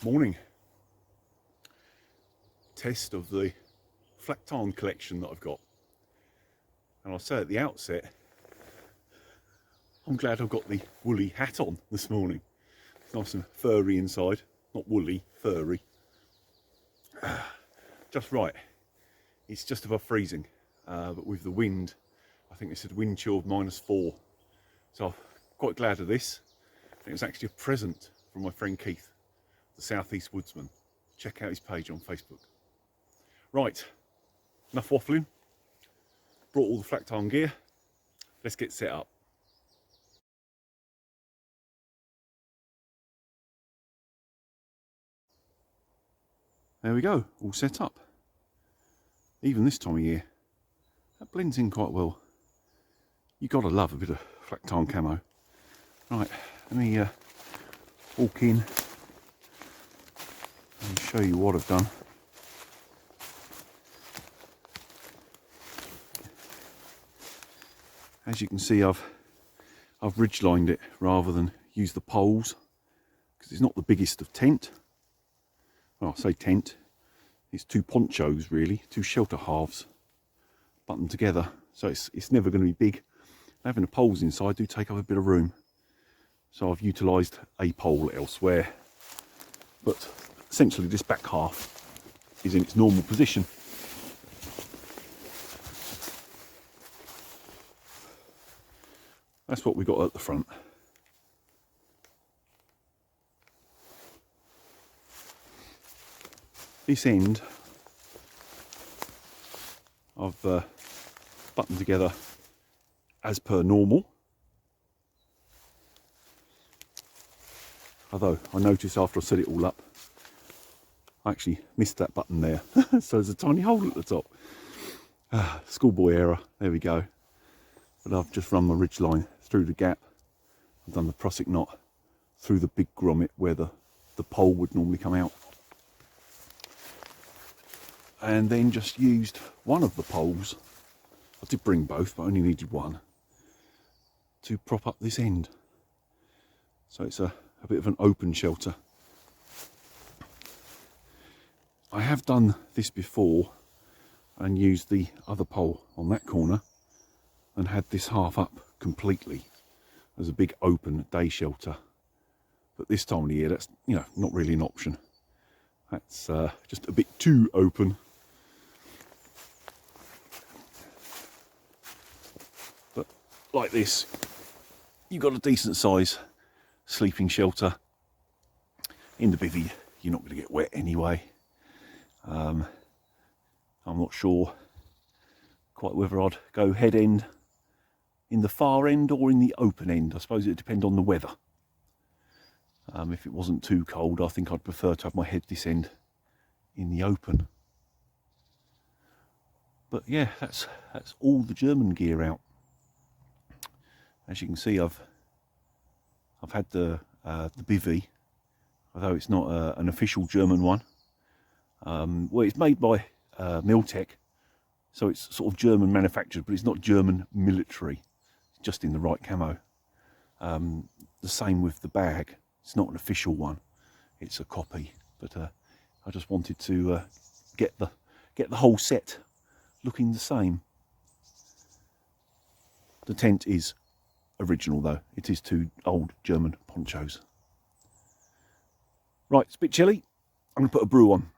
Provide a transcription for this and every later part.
Morning. Test of the Flecktarn collection that I've got. And I'll say at the outset, I'm glad I've got the woolly hat on this morning. It's nice and furry inside. Not woolly, furry. Just right. It's just above freezing. But with the wind, I think they said wind chill of -4. So I'm quite glad of this. I think it was actually a present from my friend Keith, the Southeast Woodsman. Check out his page on Facebook. Right, enough waffling. Brought all the Flecktarn gear. Let's get set up. There we go, all set up. Even this time of year, that blends in quite well. You gotta love a bit of Flecktarn camo. Right, let me walk in and show you what I've done. As you can see, I've ridge-lined it rather than use the poles, because it's not the biggest of tent. Well, I say tent, it's two ponchos really, two shelter halves buttoned together, so it's never going to be big. Having the poles inside do take up a bit of room, so I've utilised a pole elsewhere, but essentially this back half is in its normal position. That's what we got at the front. This end I've buttoned together as per normal. Although I noticed after I set it all up, I actually missed that button there. So there's a tiny hole at the top. Schoolboy error, there we go. But I've just run my ridge line through the gap. I've done the prusik knot through the big grommet where the pole would normally come out. And then just used one of the poles, I did bring both but I only needed one, to prop up this end. So it's a bit of an open shelter. I have done this before and used the other pole on that corner and had this half up completely as a big open day shelter. But this time of the year, that's, you know, not really an option. That's just a bit too open. But like this, you've got a decent size sleeping shelter. In the bivvy, you're not going to get wet anyway. I'm not sure quite whether I'd go head end in the far end or in the open end. I suppose it would depend on the weather. If it wasn't too cold, I think I'd prefer to have my head this end in the open. But yeah, that's all the German gear out. As you can see, I've had the bivvy, although it's not an official German one. Well, it's made by Miltech, so it's sort of German manufactured, but it's not German military. It's just in the right camo. The same with the bag. It's not an official one. It's a copy. But I just wanted to get the whole set looking the same. The tent is original though. It is two old German ponchos. Right, it's a bit chilly. I'm going to put a brew on.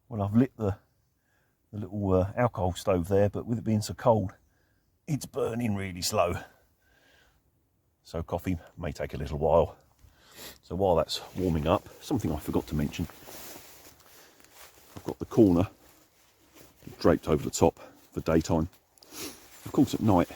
Well, I've lit the little alcohol stove there, but with it being so cold, it's burning really slow. So coffee may take a little while. So while that's warming up, something I forgot to mention, I've got the corner draped over the top for daytime. Of course at night,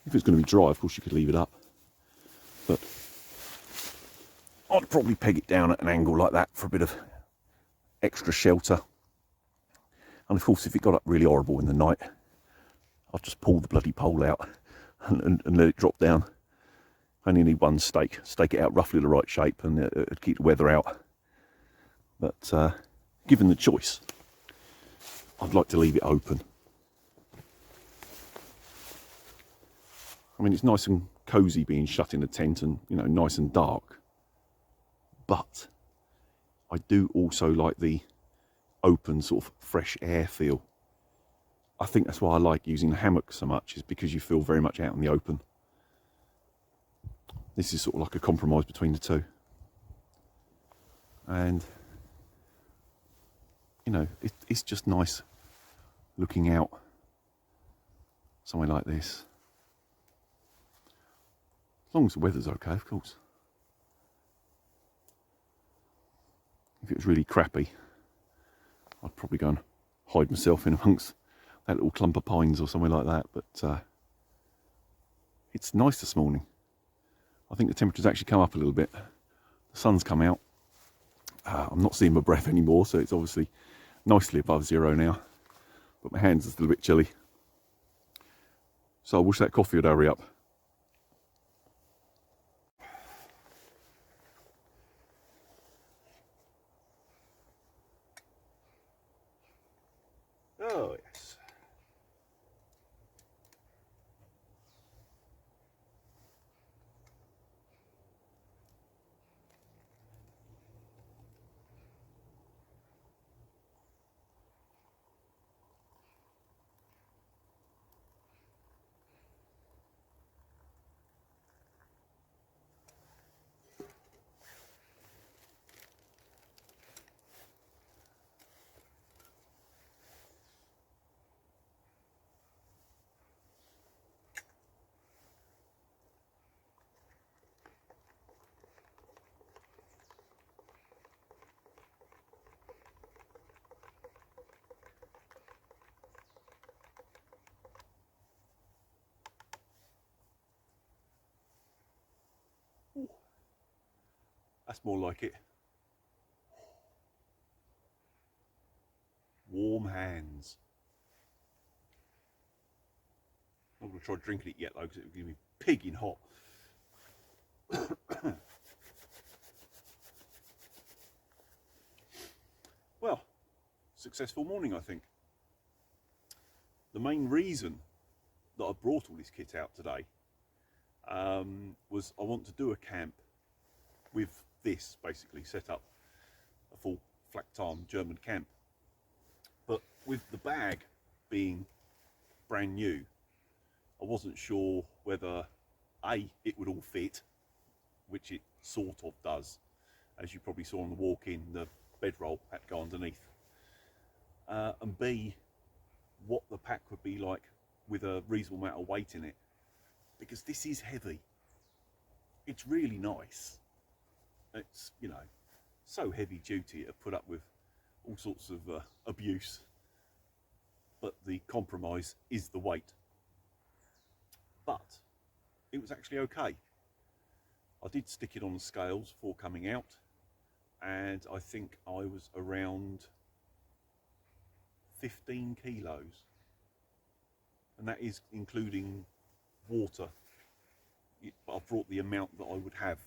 if it's going to be dry, of course you could leave it up. But I'd probably peg it down at an angle like that for a bit of extra shelter. And of course if it got up really horrible in the night, I'll just pull the bloody pole out and let it drop down. I only need one stake it out roughly the right shape, and it'd keep the weather out. but given the choice, I'd like to leave it open. I mean, it's nice and cosy being shut in a tent and, you know, nice and dark. But I do also like the open sort of fresh air feel. I think that's why I like using the hammock so much, is because you feel very much out in the open. This is sort of like a compromise between the two. And, you know, it's just nice looking out somewhere like this. As long as the weather's okay, of course. If it was really crappy, I'd probably go and hide myself in amongst that little clump of pines or somewhere like that. But it's nice this morning. I think the temperature's actually come up a little bit. The sun's come out. I'm not seeing my breath anymore, so it's obviously nicely above zero now. But my hands are still a bit chilly. So I wish that coffee would hurry up. Oh, yes. That's more like it. Warm hands. I'm not going to try drinking it yet though, because it would give me pigging hot. Well, successful morning, I think. The main reason that I brought all this kit out today was I want to do a camp with this, basically set up a full Flecktarn German camp. But with the bag being brand new, I wasn't sure whether A, it would all fit, which it sort of does. As you probably saw on the walk-in, the bedroll had to go underneath. And B, what the pack would be like with a reasonable amount of weight in it. Because this is heavy. It's really nice. It's, you know, so heavy duty to put up with all sorts of abuse. But the compromise is the weight. But it was actually okay. I did stick it on the scales before coming out, and I think I was around 15 kilos. And that is including water. I've brought the amount that I would have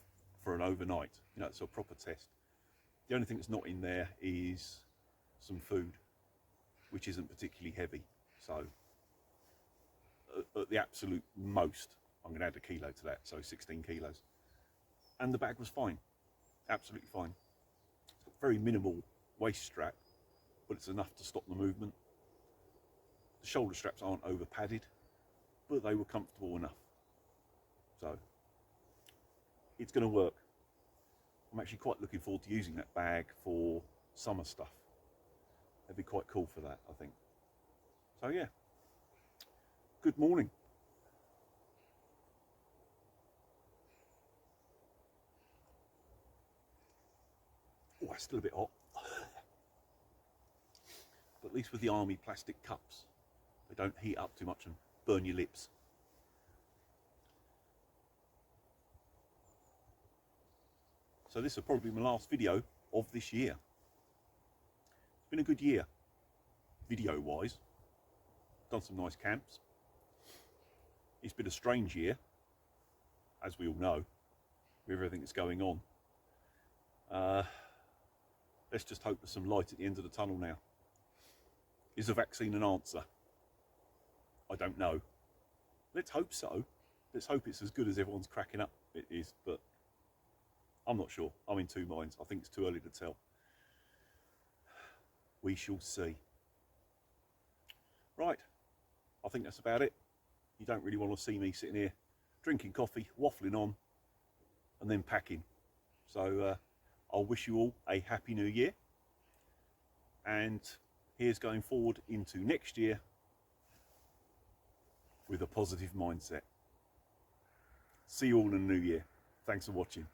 for an overnight, you know, it's a proper test. The only thing that's not in there is some food, which isn't particularly heavy. So at the absolute most, I'm going to add a kilo to that, so 16 kilos. And the bag was fine, absolutely fine. It's got very minimal waist strap, but it's enough to stop the movement. The shoulder straps aren't over padded, but they were comfortable enough. So it's going to work. I'm actually quite looking forward to using that bag for summer stuff. That'd be quite cool for that, I think. So yeah, good morning. Oh, it's still a bit hot. But at least with the army plastic cups, they don't heat up too much and burn your lips. So this will probably be my last video of this year. It's been a good year, video-wise. Done some nice camps. It's been a strange year, as we all know, with everything that's going on. let's just hope there's some light at the end of the tunnel now. Is a vaccine an answer? I don't know. Let's hope so. Let's hope it's as good as everyone's cracking up it is, but I'm not sure. I'm in two minds. I think it's too early to tell. We shall see. Right, I think that's about it. You don't really want to see me sitting here drinking coffee, waffling on, and then packing. So I'll wish you all a happy new year. And here's going forward into next year with a positive mindset. See you all in the new year. Thanks for watching.